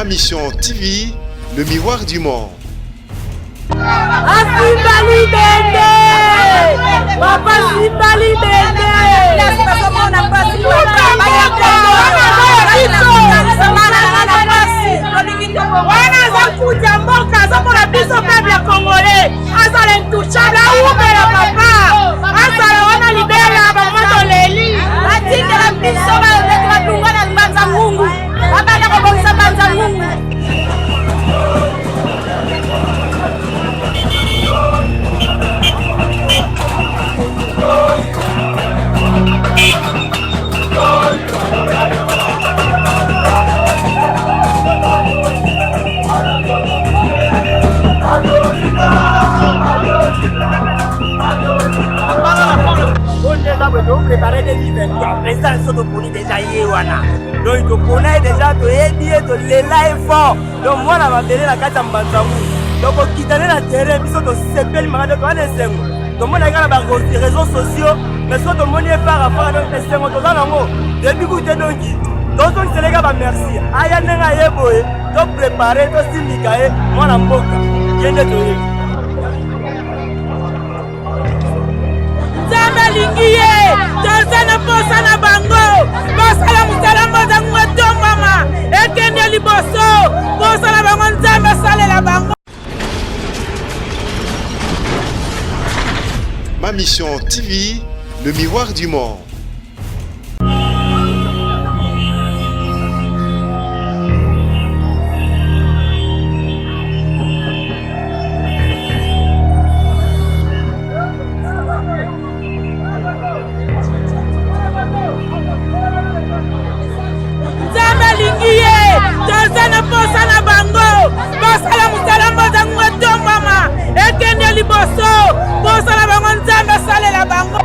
Ma Mission TV, le miroir du monde. Asimbali Dende, Papa Simbali Dende. Wana za kuja mboka za biso kabla Congolais. Azala intouchable aumela papa. Azala wana libera ba moto leli. Atinga la biso ba tungana mbanza Mungu. Abana ko bongisa mbanza Mungu. Préparer des événements, les gens sont déjà yéwana. Donc tu connais déjà, tu es dit, tu es là et fort. Donc moi, la télé, la carte en banzamou. Donc au quitter la terre, puis surtout s'appelle malade de l'année. Donc moi, la gare les réseaux sociaux, mais soit ton monnaie par rapport à notre essengo, tout ça, non. Depuis que tu es donc c'est les gars, merci. Aya nenga yeboé, donc préparer, donc syndicat, moi la mboka. Viens de te Lingiye, Tanzania posa na bango, posa la mutala moza mweto mama, ekende liboso, posa la bango nzambe sale la bango. Ma Mission TV, le miroir du monde. Tanzania posa na bango, posa la mutala moza mweto mama, ekende liboso, posa la bango nzambe sale la bango.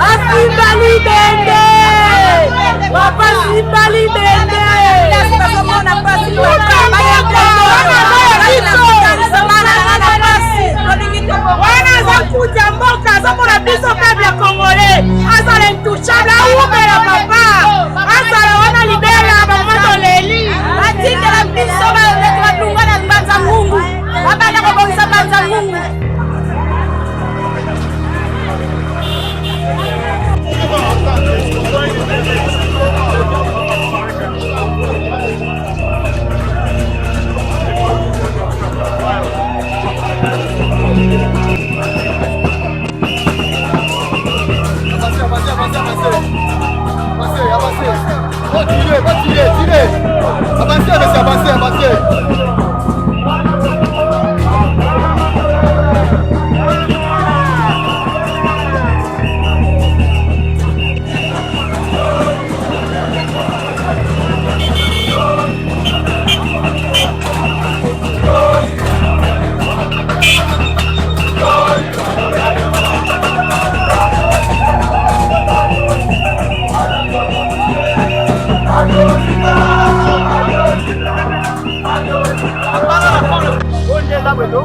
Asimbali Dende, Papa Simbali Dende. Wana za kuja mboka za biso kabla Congolais. Azala intouchable aumela papa. Azala wana libera ba moto leli. Atinga la biso ba tungana mbanza Mungu. Abana ko bongisa mbanza Mungu.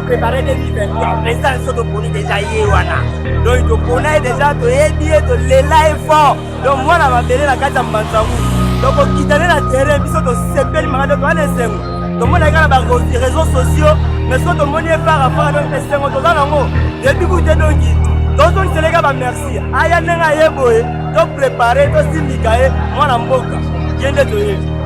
Préparer des événements, les gens sont déjà yéwana. Donc tu connais déjà, tu es dit, tu es là et fort. Donc moi, la télé, la carte en banzamou. Donc au quitter la terre, puis surtout s'appelle malade de l'année. Donc moi, la gare les réseaux sociaux, mais soit ton monnaie par rapport à notre essengo, tout ça, non. Depuis que tu es donc c'est les gars, merci. Aya nenga yeboé, donc préparer, donc syndicat, moi la mboka. Viens de te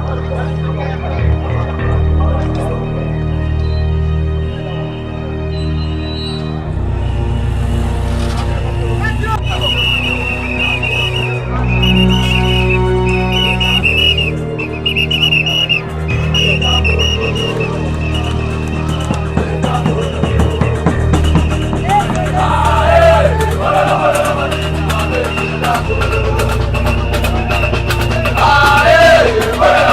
Aê!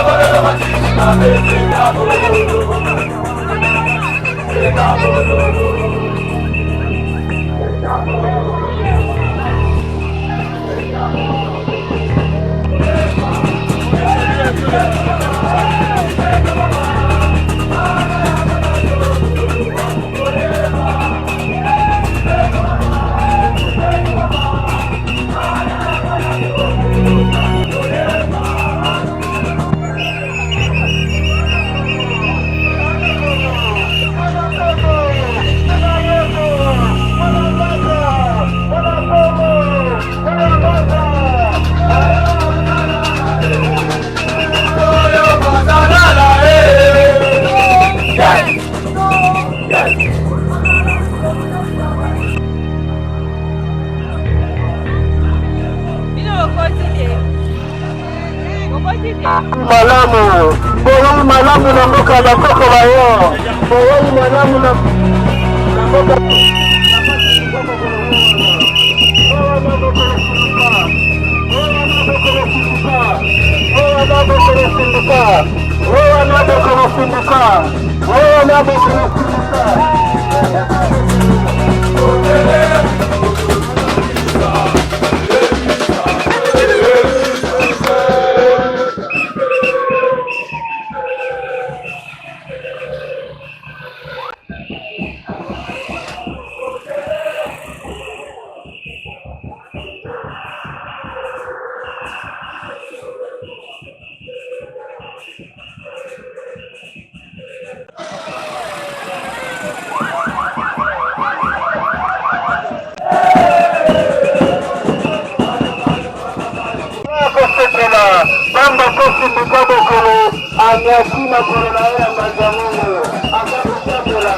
malamu boyoi malamu na mboka bakoko bayo boyoi malamu na mboka Bamba kosi mkabo kolo anyasina korona ya mazamuno akakusabula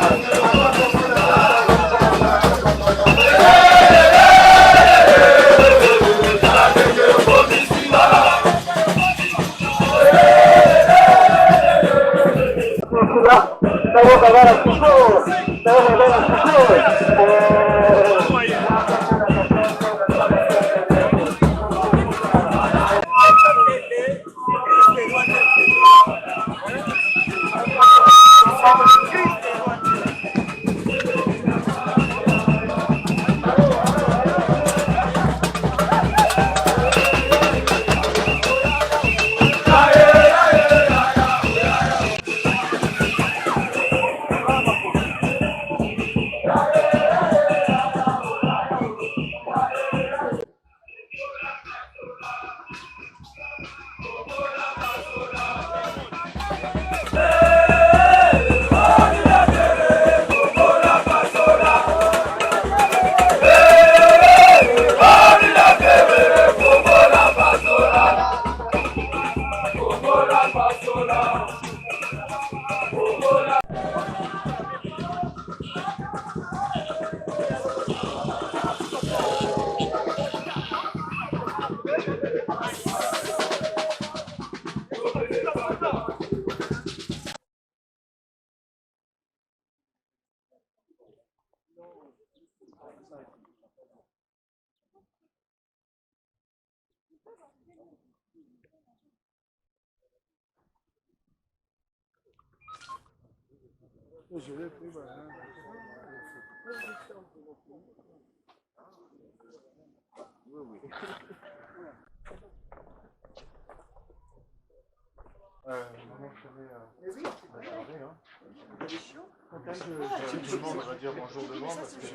Tout le monde va dire bonjour devant parce que...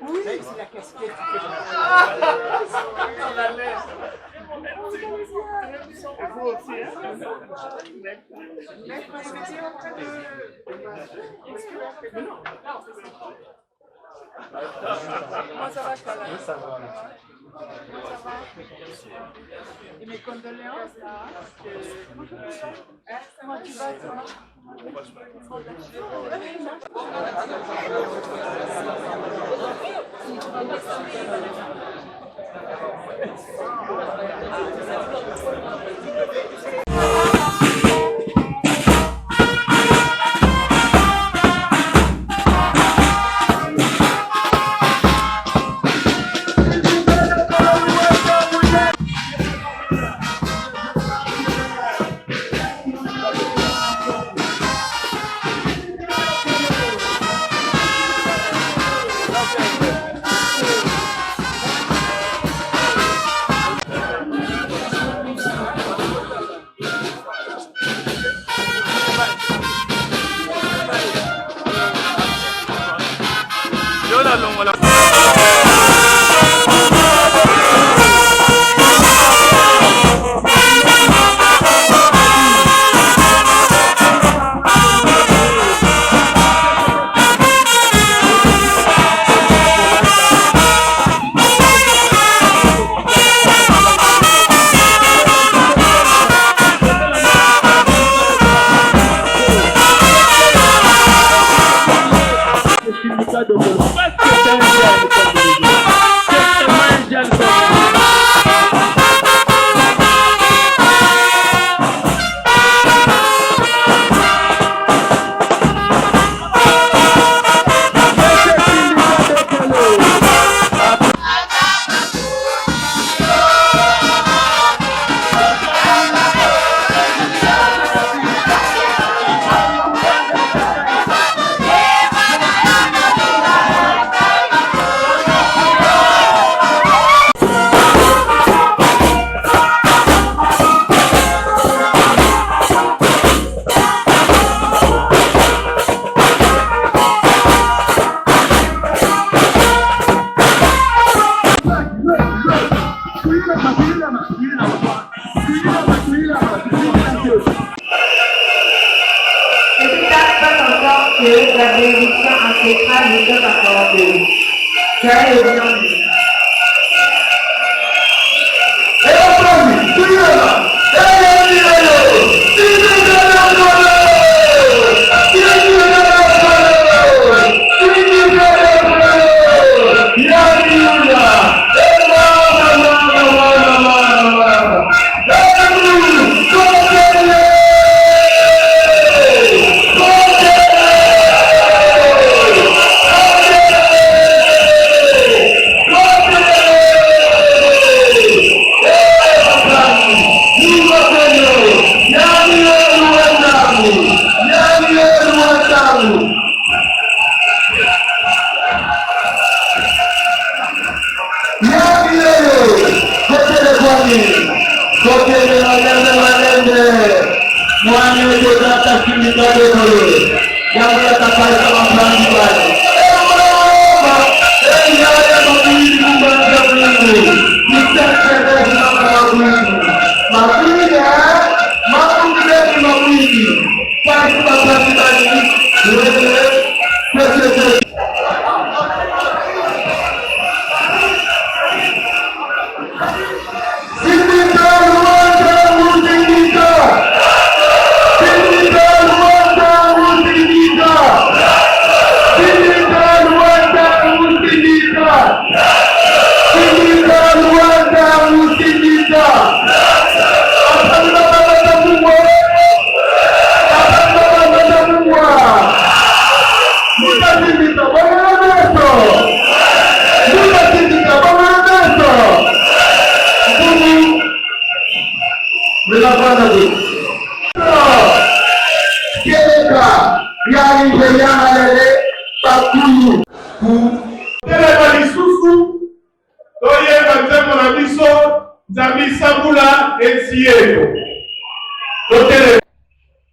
Oui, c'est la casquette. Et vous aussi, hein? Comment ça va, Chala? Oui, ça va. Et mes condoléances, là. Comment tu vas, toi?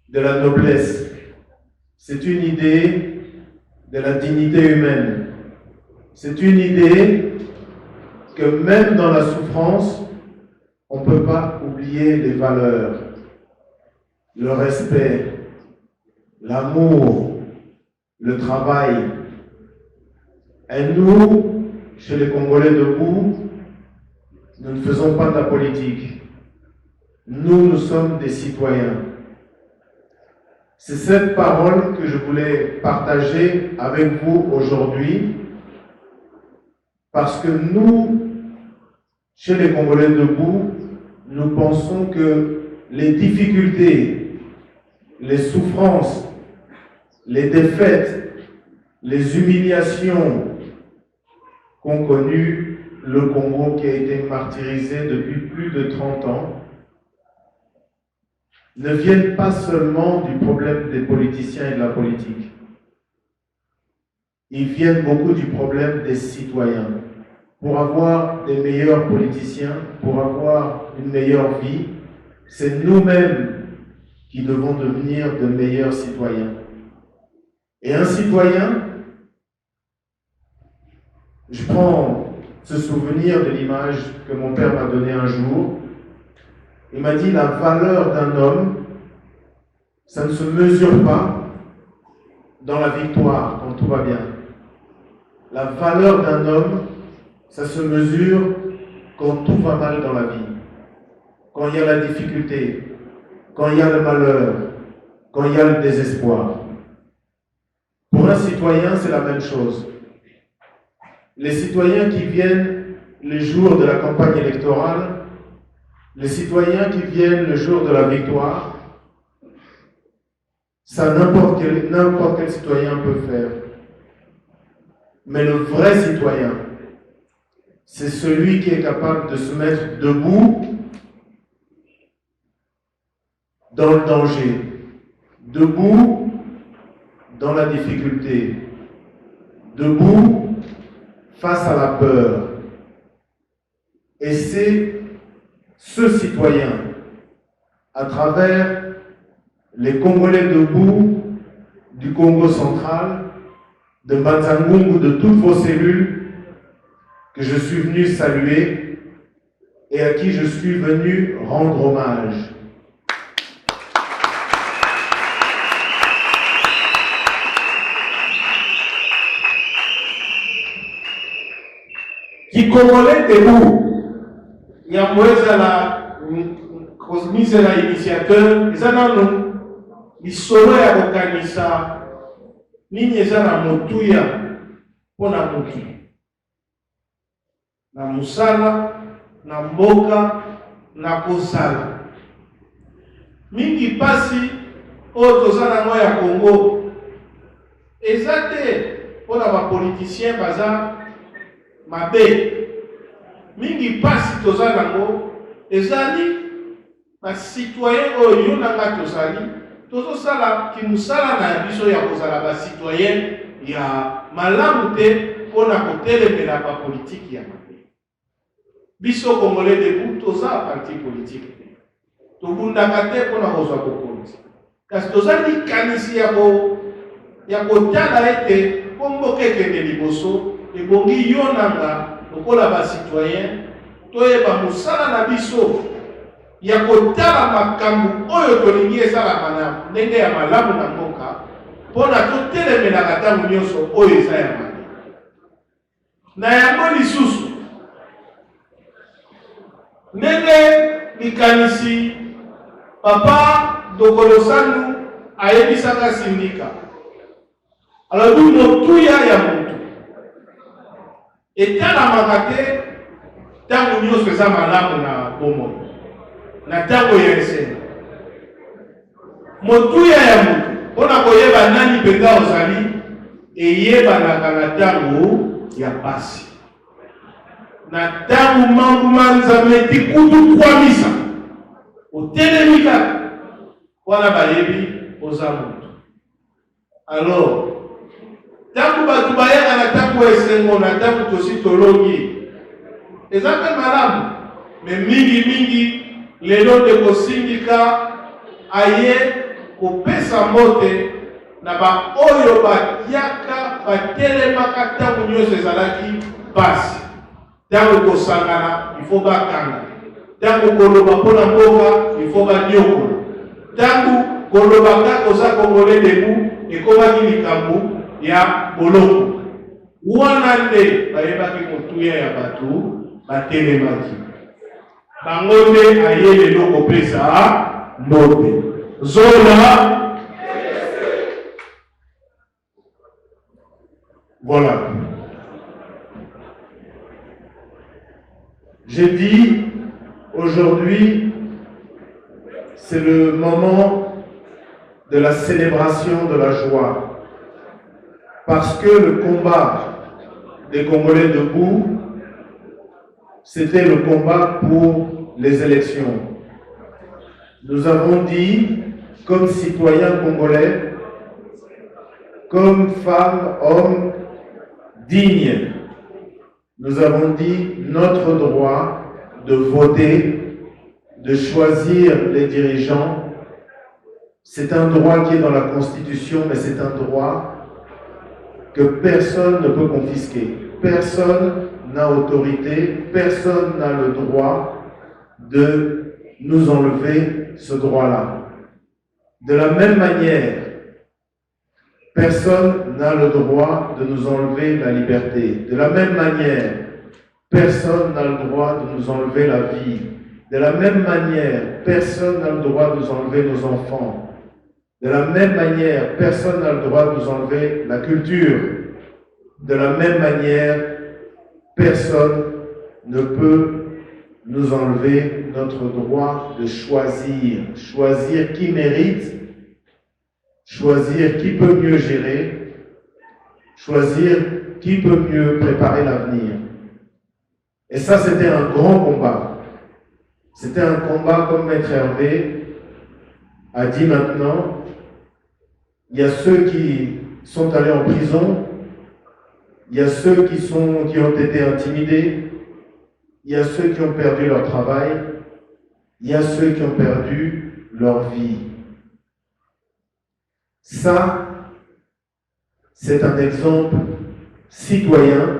De la noblesse. C'est une idée de la dignité humaine. C'est une idée que même dans la souffrance, on ne peut pas oublier les valeurs, le respect, l'amour, le travail. Et nous, chez les Congolais debout, nous ne faisons pas de la politique. Nous sommes des citoyens. C'est cette parole que je voulais partager avec vous aujourd'hui, parce que nous, chez les Congolais debout, nous pensons que les difficultés, les souffrances, les défaites, les humiliations qu'ont connues le Congo, qui a été martyrisé depuis plus de 30 ans, ne viennent pas seulement du problème des politiciens et de la politique. Ils viennent beaucoup du problème des citoyens. Pour avoir des meilleurs politiciens, pour avoir une meilleure vie, c'est nous-mêmes qui devons devenir de meilleurs citoyens. Et un citoyen, je prends ce souvenir de l'image que mon père m'a donnée un jour. Il m'a dit, la valeur d'un homme, ça ne se mesure pas dans la victoire, quand tout va bien. La valeur d'un homme, ça se mesure quand tout va mal dans la vie. Quand il y a la difficulté, quand il y a le malheur, quand il y a le désespoir. Pour un citoyen, c'est la même chose. Les citoyens qui viennent les jours de la campagne électorale, les citoyens qui viennent le jour de la victoire, ça n'importe quel citoyen peut faire. Mais le vrai citoyen, c'est celui qui est capable de se mettre debout dans le danger, debout dans la difficulté, debout face à la peur. Et c'est ce citoyen, à travers les Congolais debout du Congo central, de Mbanza-Ngungu, de toutes vos cellules, que je suis venu saluer et à qui je suis venu rendre hommage. Congolais debout. Il y a la mise à l'initiateur, ils ont ils solo ya kokanisa nini eza na motuya mpona motu na mosala na mboka na kosala mingi pasi oyo toza nango ya Congo eza te mpona bapoliticien baza mabe mingi pasi toza nango ezali basitoyen oyo yo nanga tozali tozosala kimusala na biso ya kozala basitoyen ya malamu te mpona kotelemela bapolitiki ya mabe biso Congolais debout toza parti politique te tobundaka te mpona kozwa bokonzi kasi toza likanisi ya kotala ete mpo mboka ekende liboso ebongi yo nanga lokola basitoyen toyeba mosala na biso ya kotala makambo oyo tolingi esalaka na ndenge ya malamu na mboka mpona totelemelaka ntango nyonso oyo eza ya mabe na yango lisusu ndenge likanisi papa Dokolosandu ayebisaka sindika alobi motuya ya motu etalamaka te ntango nyonso eza malamu na bomoi na ntango ya esene motuya ya motu mpona koyeba nani mpenza ozali eyebanaka na ntango ya pasi na ntango manguma nzambe ti kutu kwamisa otelemi kaka wana bayebi oza motu alors ntango bato bayaka na ntango esengo na ntango tosi tolongi eza mpe malamu me mingi lelo ndeko sindika aye kopesa mbote na baoyo batiaka batelemaka ntango nyonso ezalaki pasi ntango kosangana ifo bakanga ntango koloba mpona mboka ifo banyokola ntango kolobaka koza Congolais debout ekomaki likambo ya boloko wana nde bayebaki motuya ya bato batelemaki bango nde aye lelo kopesa mbote zola. Voilà. J'ai dit aujourd'hui, c'est le moment de la célébration de la joie. Parce que le combat des Congolais debout, c'était le combat pour les élections. Nous avons dit, comme citoyens congolais, comme femmes, hommes dignes, nous avons dit notre droit de voter, de choisir les dirigeants. C'est un droit qui est dans la Constitution, mais c'est un droit que personne ne peut confisquer. Personne n'a autorité, personne n'a le droit de nous enlever ce droit-là. De la même manière, personne n'a le droit de nous enlever la liberté. De la même manière, personne n'a le droit de nous enlever la vie. De la même manière, personne n'a le droit de nous enlever nos enfants. De la même manière, personne n'a le droit de nous enlever la culture. De la même manière, personne ne peut nous enlever notre droit de choisir. Choisir qui mérite, choisir qui peut mieux gérer, choisir qui peut mieux préparer l'avenir. Et ça, c'était un grand combat. C'était un combat, comme Maître Hervé a dit maintenant. Il y a ceux qui sont allés en prison, il y a ceux qui ont été intimidés, il y a ceux qui ont perdu leur travail, il y a ceux qui ont perdu leur vie. Ça, c'est un exemple citoyen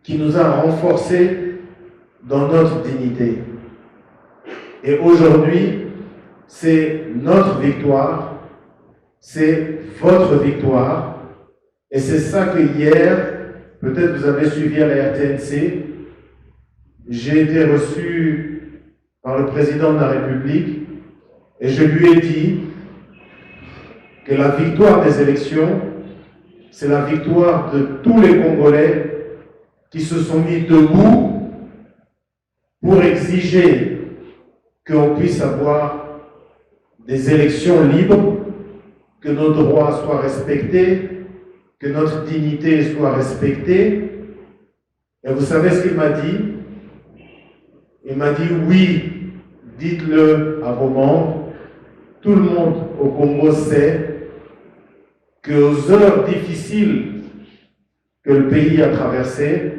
qui nous a renforcés dans notre dignité. Et aujourd'hui, c'est notre victoire, c'est votre victoire, et c'est ça que hier, Peut-être vous avez suivi à la RTNC. J'ai été reçu par le président de la République et je lui ai dit que la victoire des élections, c'est la victoire de tous les Congolais qui se sont mis debout pour exiger qu'on puisse avoir des élections libres, que nos droits soient respectés, que notre dignité soit respectée. Et vous savez ce qu'il m'a dit? Il m'a dit oui, dites-le à vos membres. Tout le monde au Congo sait qu'aux heures difficiles que le pays a traversées,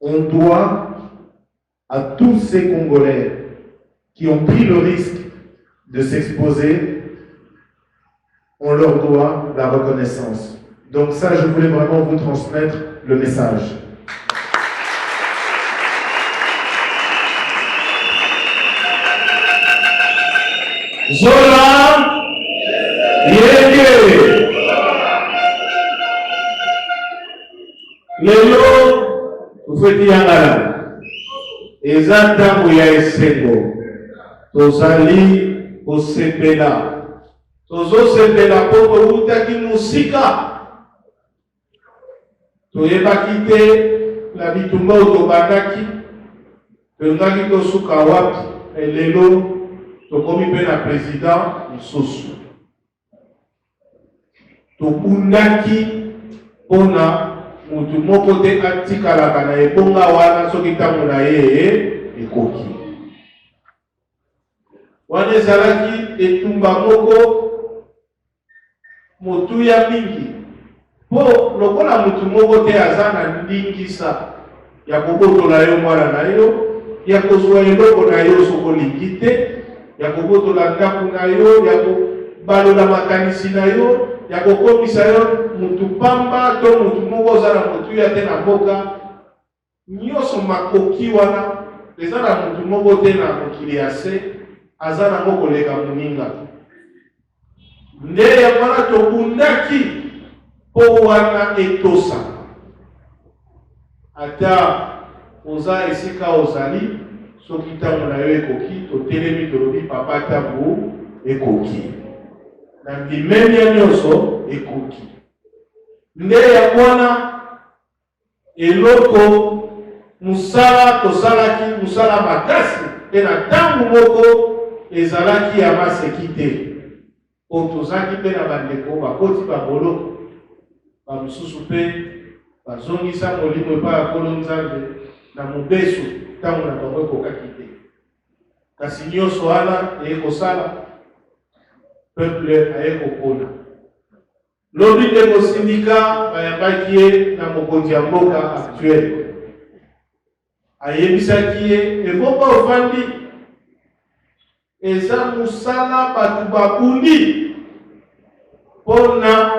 on doit à tous ces Congolais qui ont pris le risque de s'exposer, on leur doit la reconnaissance. Donc ça, je voulais vraiment vous transmettre le message. Zola Yenge lelo tufeti yangala eza ntango ya esengo tozali kosepela tozosepela mpo toutaki mosika toyebaki te na bitumba oyo tobandaki tolingaki tosuka wapi lelo tokomi mpe na président mosusu tobundaki mpona mutu moko te atikalaka na ebonga wana soki ntango na ye ekoki wana ezalaki etumba moko motuya mingi mpo lokola mutu moko te aza na ndingisa ya kobotola yo mwana na yo ya kozwa eloko na yo sokolingi te ya kobotola ndako na yo ya kobalola makanisi na yo ya kokomisa yo mutu pamba to mutu moko oza na motuya te na mboka nyonso makoki wana eza na mutu moko te na mokili ya se aza nango koleka moninga nde yango tobundaki mpo wana etosa ata oza esika ozali soki ntango na yo ekoki totelemi tolobi papa ntango ekoki na ndimemia nyonso ekoki nde yango wana eloko musala tosalaki musala makasi mpe na ntango moko ezalaki ya maseki te po tozalaki mpe na bandeko bakoti baboloko bamosusu mpe bazongisa molimo epai ya nkolo nzambe na mobesu ntango na bango ekokaki te kasi nyonso wana eye kosala peuple aye kopona lobi nde kosindika bayambaki ye na mokonzi ya mboka actuel ayebisaki ye ebomba ovandi eza musala bato babundi mpona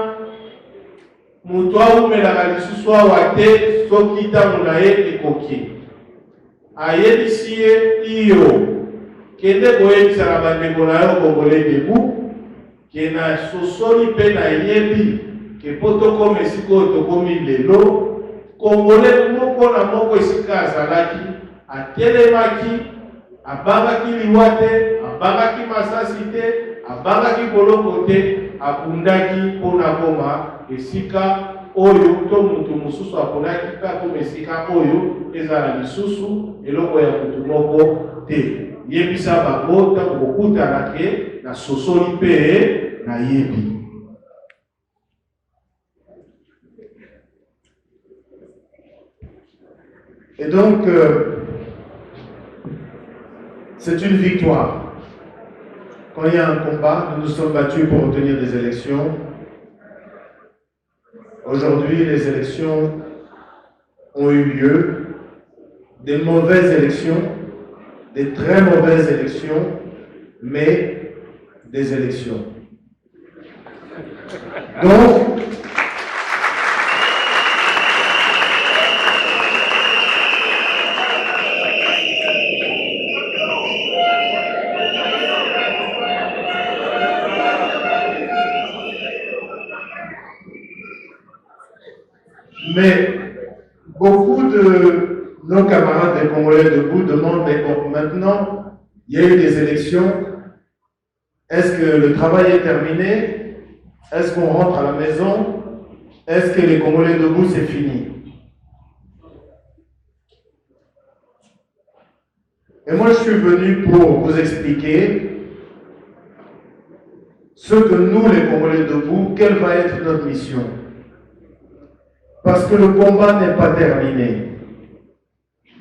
mutu awumelaka lisusu awa te soki ntango na ye ekoki ayebisi ye iyo kende koyebisa na bandeko na yo kongole debu ke na sosoli mpe na yebi ke po tokoma esika oyo tokomi lelo kongole moko na moko esika azalaki atelemaki abangaki liwa te abangaki masasi te abangaki boloko te abundaki mpona koma esika oyo to mutu mosusu aponaki mpe akoma esika oyo ezala lisusu eloko ya mutu moko te yebisa bango ntango kokutana ke na sosoli mpe na yebi. Et donc, c'est une victoire. Quand il y a un combat, nous nous sommes battus pour obtenir des élections. Aujourd'hui, les élections ont eu lieu. Des mauvaises élections, des très mauvaises élections, mais des élections. Donc, Mais beaucoup de nos camarades des Congolais debout demandent, mais bon, maintenant, il y a eu des élections, est-ce que le travail est terminé? Est-ce qu'on rentre à la maison? Est-ce que les Congolais debout, c'est fini? Et moi, je suis venu pour vous expliquer ce que nous, les Congolais debout, quelle va être notre mission. Parce que le combat n'est pas terminé.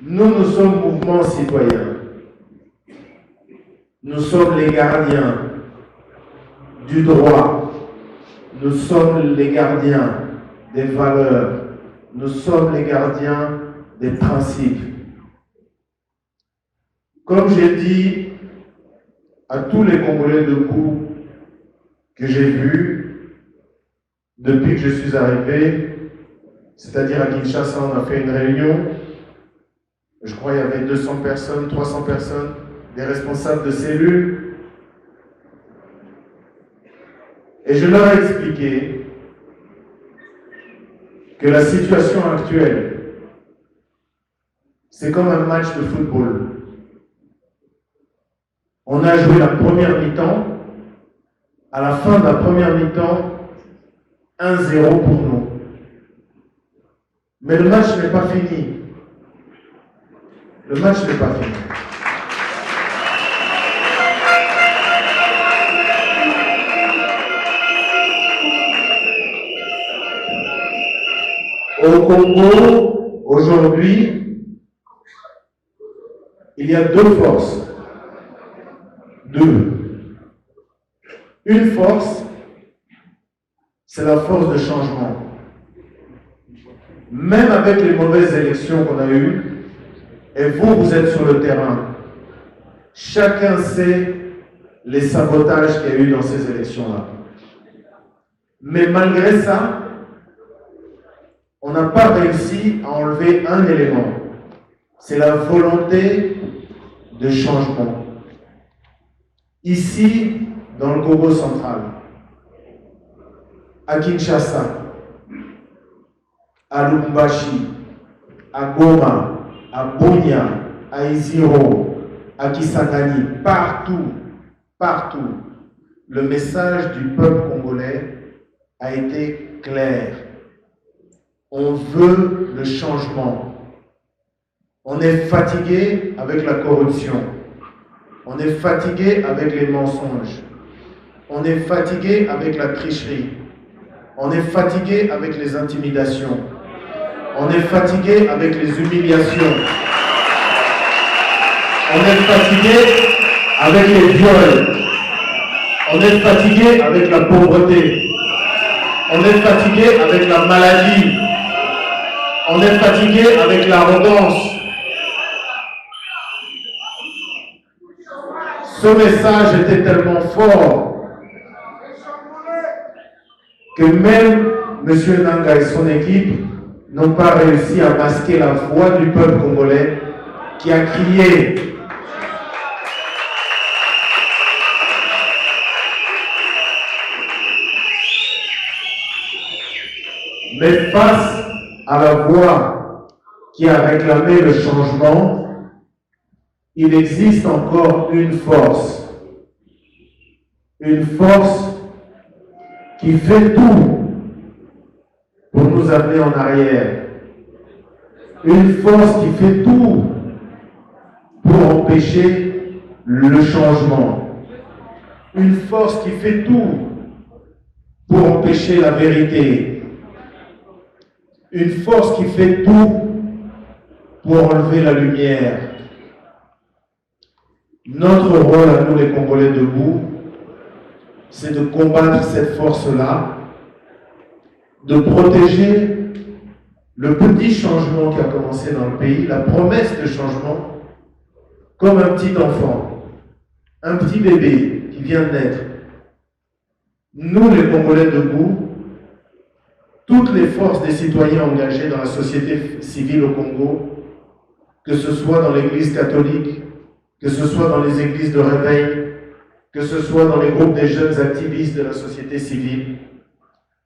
Nous sommes mouvement citoyen. Nous sommes les gardiens du droit. Nous sommes les gardiens des valeurs. Nous sommes les gardiens des principes. Comme j'ai dit à tous les Congolais debout que j'ai vus depuis que je suis arrivé, c'est-à-dire à Kinshasa, on a fait une réunion, je crois qu'il y avait 200 personnes, 300 personnes, des responsables de cellules, et je leur ai expliqué que la situation actuelle, c'est comme un match de football. On a joué la première mi-temps. À la fin de la première mi-temps, 1-0 pour nous. Mais le match n'est pas fini. Le match n'est pas fini. Au Congo, aujourd'hui, il y a deux forces. Une force, c'est la force de changement. Même avec les mauvaises élections qu'on a eues, et vous êtes sur le terrain, chacun sait les sabotages qu'il y a eu dans ces élections-là. Mais malgré ça, on n'a pas réussi à enlever un élément. C'est la volonté de changement. Ici, dans le Congo central, à Kinshasa, à Lubumbashi, à Goma, à Bunia, à Iziro, à Kisangani, partout, le message du peuple congolais a été clair. On veut le changement. On est fatigué avec la corruption. On est fatigué avec les mensonges. On est fatigué avec la tricherie. On est fatigué avec les intimidations. On est fatigué avec les humiliations. On est fatigué avec les viols. On est fatigué avec la pauvreté. On est fatigué avec la maladie. On est fatigué avec l'arrogance. Ce message était tellement fort que même M. Nanga et son équipe n'ont pas réussi à masquer la voix du peuple congolais qui a crié. Mais face à la voix qui a réclamé le changement, il existe encore une force qui fait tout pour nous amener en arrière, une force qui fait tout pour empêcher le changement, une force qui fait tout pour empêcher la vérité, une force qui fait tout pour enlever la lumière. Notre rôle à nous les Congolais debout, c'est de combattre cette force-là, de protéger le petit changement qui a commencé dans le pays, la promesse de changement, comme un petit enfant, un petit bébé qui vient de naître. Nous les Congolais debout, toutes les forces des citoyens engagés dans la société civile au Congo, que ce soit dans l'Église catholique, que ce soit dans les églises de réveil, que ce soit dans les groupes des jeunes activistes de la société civile,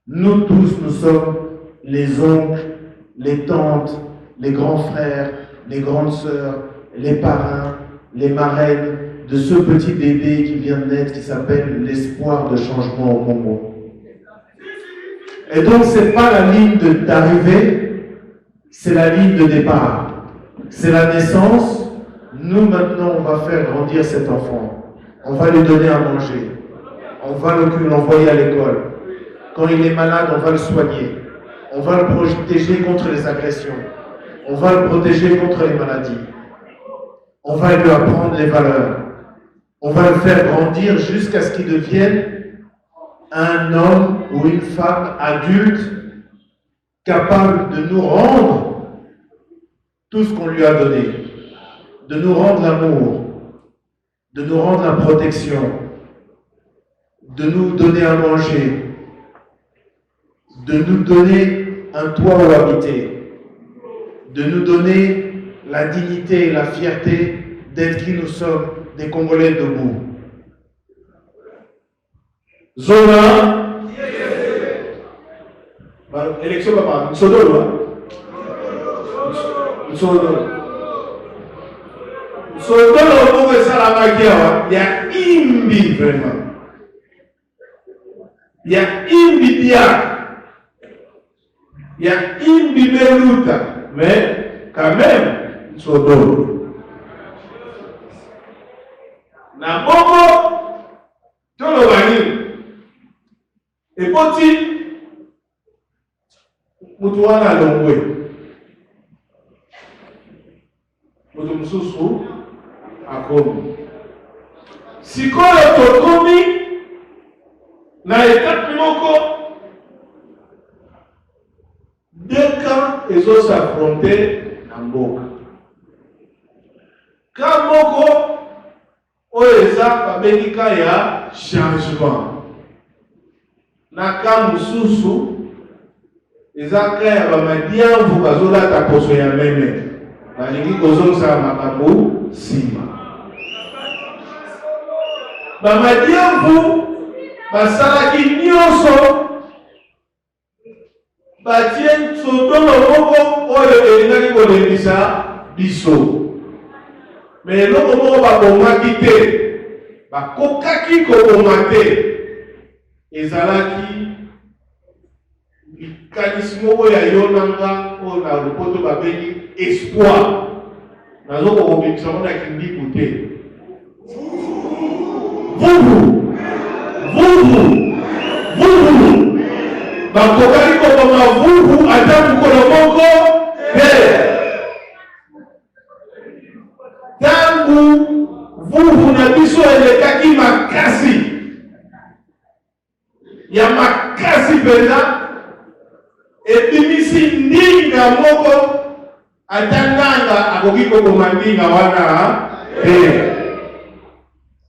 nous tous, nous sommes les oncles, les tantes, les grands frères, les grandes sœurs, les parrains, les marraines de ce petit bébé qui vient de naître, qui s'appelle l'espoir de changement au Congo. Et donc, ce n'est pas la ligne d'arrivée, c'est la ligne de départ. C'est la naissance. Nous, maintenant, on va faire grandir cet enfant. On va lui donner à manger. On va l'envoyer à l'école. Quand il est malade, on va le soigner. On va le protéger contre les agressions. On va le protéger contre les maladies. On va lui apprendre les valeurs. On va le faire grandir jusqu'à ce qu'il devienne un homme ou une femme adulte capable de nous rendre tout ce qu'on lui a donné, de nous rendre l'amour, de nous rendre la protection, de nous donner à manger, de nous donner un toit où habiter, de nous donner la dignité et la fierté d'être qui nous sommes, des Congolais debout. Zona élection papa Nsodolo Nsodolo il y a imbi vraiment. Il y a imbi dia. Il y a imbi beluta. Mais quand même Nsodolo. Na bongo tolo bani epoti mutu wana longwe mutu mususu akomi sikoyo tokomi na etape moko deux camps ezosafronte na mboka ka moko oyo eza babengika ya changement na ka mosusu eza ka ya bamadianvu bazolata poso ya meme balingi kozongisa makambo nsima bamadianvu basalaki nyonso batie Nsodolo moko oyo elingaki kolembisa biso mais eloko moko babongaki te bakokaki koboma te ezalaki likanisi moko ya yo nanga oyo na lopoto babengi espoir nazokobimisa ngo na kindiku te vuvu bakokaki koboma vuvu ata mokolo moko te tangu vuvu na biso elekaki makasi ya makasi mpenza ebimisi ndinga moko ata ndanga akoki koboma ndinga wana te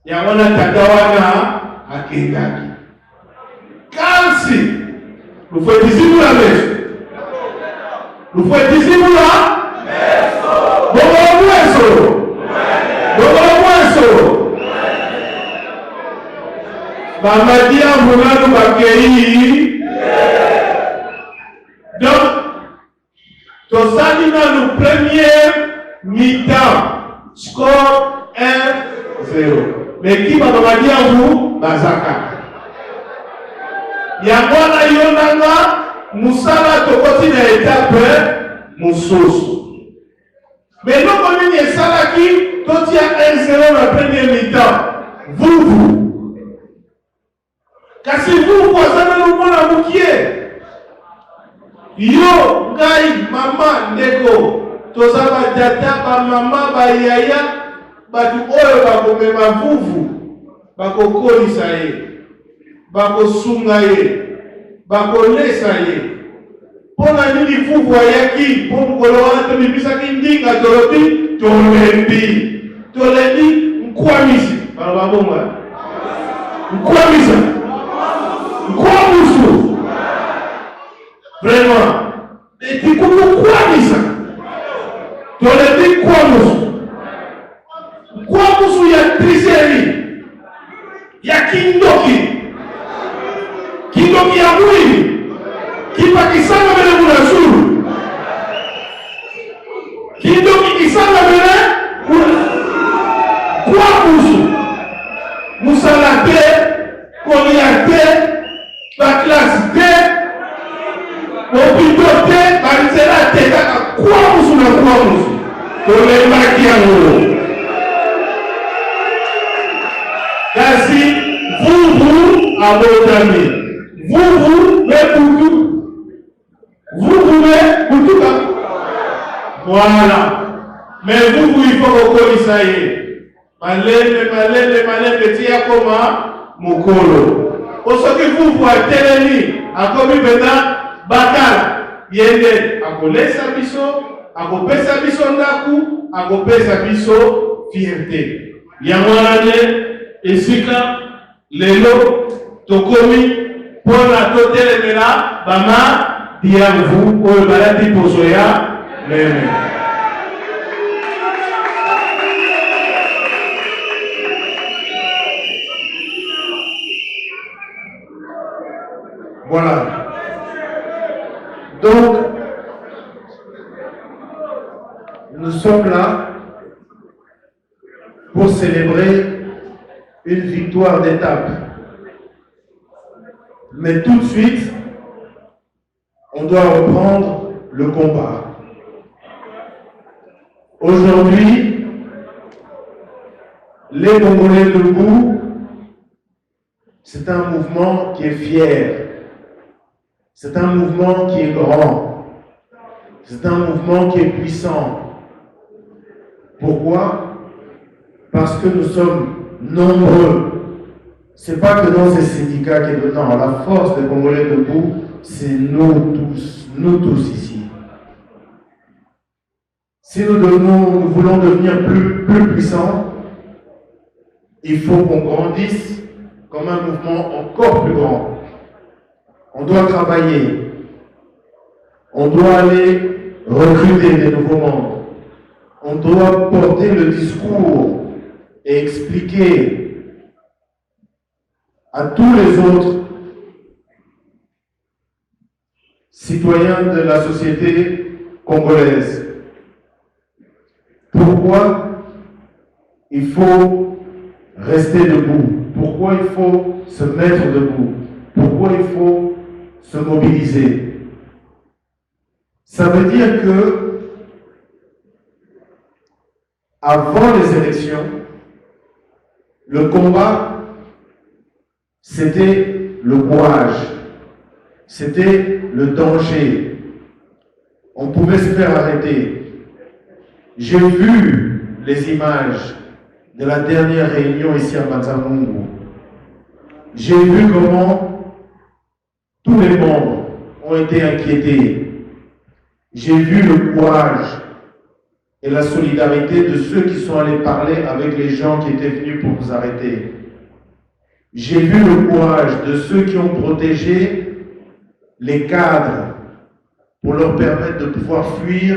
yango na tata wana akendaki kasi lufwetizibula meso lufwetizibula bongo mweso bamadianvu nanu bakei donc tosali nanu première mi-temps score 1-0 mais kiba bamadianvu bazaka yango wana yo nanga musala tokoti na etape mosusu mais eloko nini esalaki totia 1-0 na première mi-temps vuvu kasi vuvu aza nanu mwana mokie yo ngai mama ndeko toza batata bamama bayaya bato oyo bakomema vuvu bakokolisa ye bakosunga ye bakolesa ye mpona nini vuvu ayaki mpo mokolo wana tobibisaki ndinga tolobi tolembi nkwamisi baloba bonga nkwamisa nkwamusu vraiment etikukukwamisa tolembi nkwamusu ya triseri ya kindoki ya mwili kipakisanga mbele muna yango. Kasi vous abotami. Vous mais Poutou. Vous mais Poutou. Voilà. Mais vous il faut qu'on ça y est. Malé, petit à comment Mokolo. Pour ce que vous voyez, Téléni, à commis maintenant, Bakal, Yende, à coller sa biso, à couper sa biso ndaku, à couper sa biso fierté. Yamouane, Esika, Lelo, Tokomi, pour la totale de la, Bama, Diamou, ou Balati Posoya, Meme. Voilà. Donc, nous sommes là pour célébrer une victoire d'étape. Mais tout de suite, on doit reprendre le combat. Aujourd'hui, les Congolais debout, c'est un mouvement qui est fier. C'est un mouvement qui est grand. C'est un mouvement qui est puissant. Pourquoi? Parce que nous sommes nombreux. Ce n'est pas que dans ces syndicats qui est dedans. La force des Congolais debout, c'est nous tous ici. Si nous voulons devenir plus puissants, il faut qu'on grandisse comme un mouvement encore plus grand. On doit travailler. On doit aller recruter des nouveaux membres. On doit porter le discours et expliquer à tous les autres citoyens de la société congolaise pourquoi il faut rester debout, pourquoi il faut se mettre debout, pourquoi il faut se mobiliser. Ça veut dire que avant les élections, le combat, c'était le courage, c'était le danger. On pouvait se faire arrêter. J'ai vu les images de la dernière réunion ici à Matsamungu. J'ai vu comment tous les membres ont été inquiétés. J'ai vu le courage et la solidarité de ceux qui sont allés parler avec les gens qui étaient venus pour vous arrêter. J'ai vu le courage de ceux qui ont protégé les cadres pour leur permettre de pouvoir fuir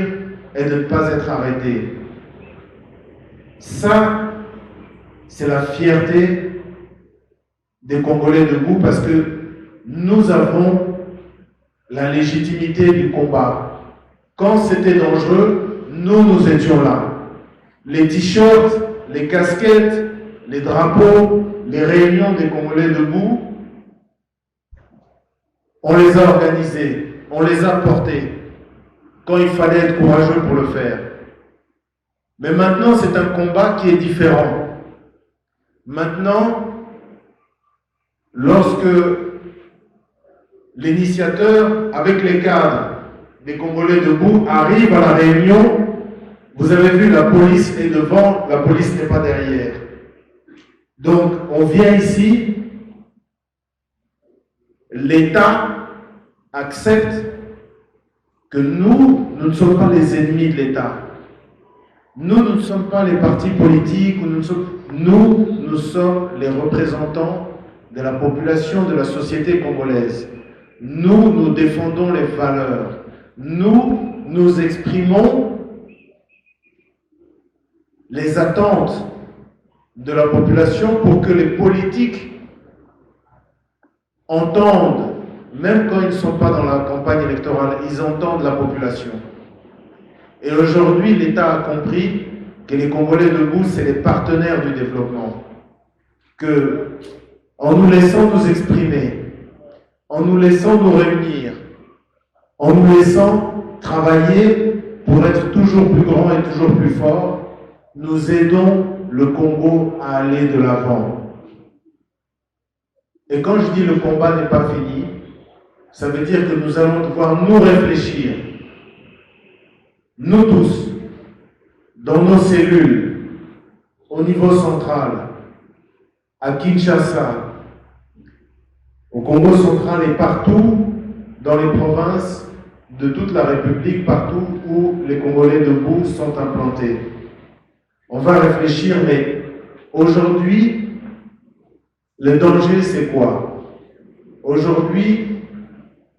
et de ne pas être arrêtés. Ça, c'est la fierté des Congolais debout parce que nous avons la légitimité du combat. Quand c'était dangereux, nous étions là. Les t-shirts, les casquettes, les drapeaux, les réunions des Congolais debout, on les a organisés, on les a portés quand il fallait être courageux pour le faire. Mais maintenant, c'est un combat qui est différent. Maintenant, lorsque l'initiateur, avec les cadres des Congolais debout, arrive à la réunion, vous avez vu, la police est devant, la police n'est pas derrière. Donc, on vient ici, l'État accepte que nous ne sommes pas les ennemis de l'État. Nous ne sommes pas les partis politiques, nous sommes les représentants de la population, de la société congolaise. Nous défendons les valeurs. Nous exprimons les attentes de la population pour que les politiques entendent, même quand ils ne sont pas dans la campagne électorale, ils entendent la population. Et aujourd'hui, l'État a compris que les Congolais debout, c'est les partenaires du développement. Que, en nous laissant nous exprimer, en nous laissant nous réunir, en nous laissant travailler pour être toujours plus grand et toujours plus fort, nous aidons le Congo à aller de l'avant. Et quand je dis le combat n'est pas fini, ça veut dire que nous allons devoir nous réfléchir, nous tous, dans nos cellules, au niveau central, à Kinshasa, au Congo central et partout dans les provinces de toute la République, partout où les Congolais debout sont implantés. On va réfléchir, mais aujourd'hui, le danger c'est quoi? Aujourd'hui,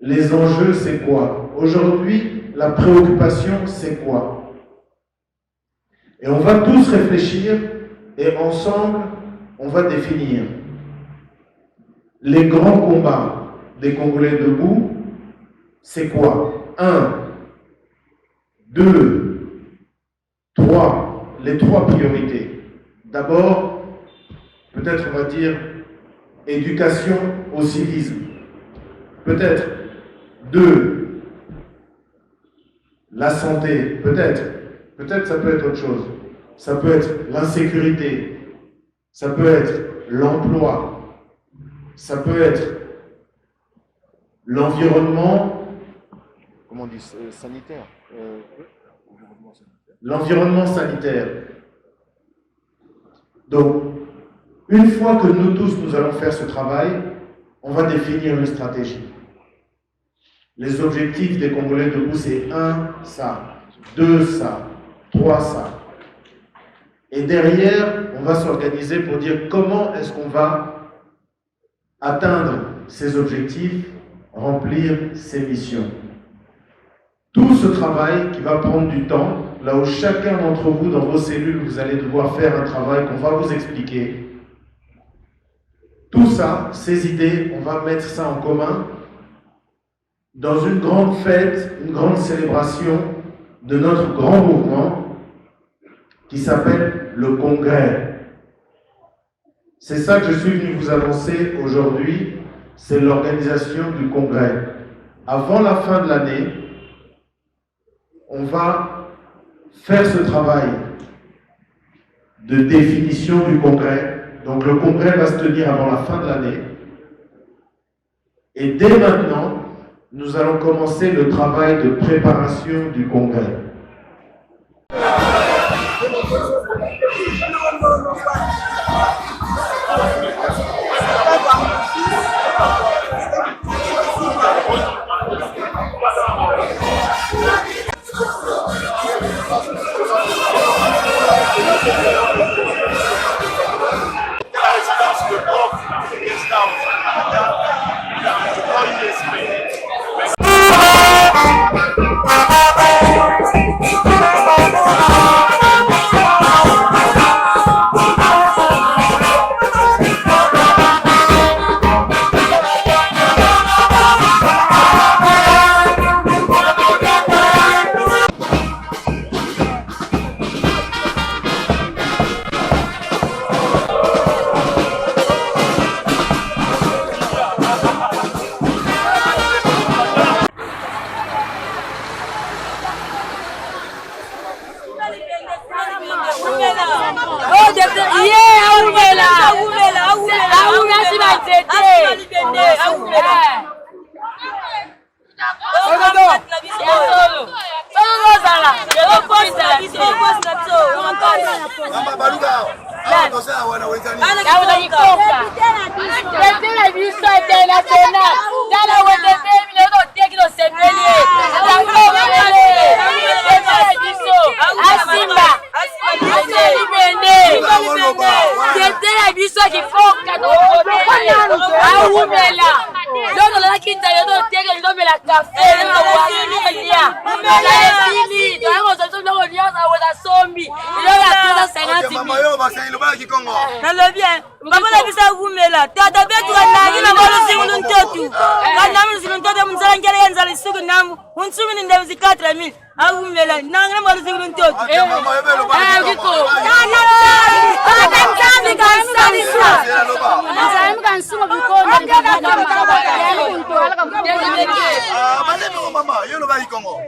les enjeux c'est quoi? Aujourd'hui, la préoccupation c'est quoi? Et on va tous réfléchir et ensemble, on va définir les grands combats des Congolais debout. C'est quoi? 1, 2, 3, les 3 priorités. D'abord, peut-être on va dire éducation au civisme. Peut-être 2, la santé. Peut-être ça peut être autre chose. Ça peut être l'insécurité. Ça peut être l'emploi. Ça peut être l'environnement. Comment on dit sanitaire L'environnement sanitaire. Donc, une fois que nous tous, nous allons faire ce travail, on va définir une stratégie. Les objectifs des Congolais debout, c'est 1, ça, 2, ça, 3, ça. Et derrière, on va s'organiser pour dire comment est-ce qu'on va atteindre ces objectifs, remplir ces missions. Tout ce travail qui va prendre du temps, là où chacun d'entre vous, dans vos cellules, vous allez devoir faire un travail qu'on va vous expliquer. Tout ça, ces idées, on va mettre ça en commun dans une grande fête, une grande célébration de notre grand mouvement qui s'appelle le Congrès. C'est ça que je suis venu vous annoncer aujourd'hui, c'est l'organisation du Congrès. Avant la fin de l'année, on va faire ce travail de définition du Congrès. Donc le Congrès va se tenir avant la fin de l'année. Et dès maintenant, nous allons commencer le travail de préparation du Congrès. Nana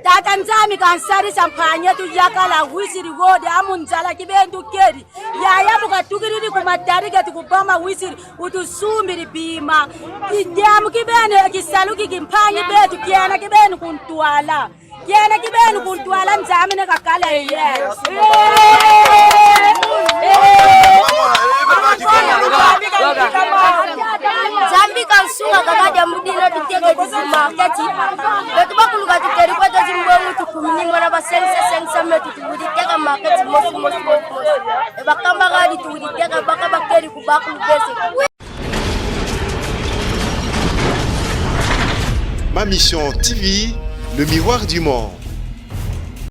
Tata nzami kansari sampanya tu yakala wisiri wode amunzala kibendu keri yaya bukatukiriri kumadarika tukubama wisiri utusumbiri bima kijamu kibene kisaluki kimpanyi betu kiana kibenu kuntwala nzami nekakala yes Zambi kansunga kakadya mudilo tuteke tizimaketi betu bakuluka tuteri kwata zimbongu tukumingo na basensa metu tuwuditeka maketi mosi bakamba kadi tuwuditeka baka bakeri kubakulu bese. Ma Mission TV, le miroir du monde.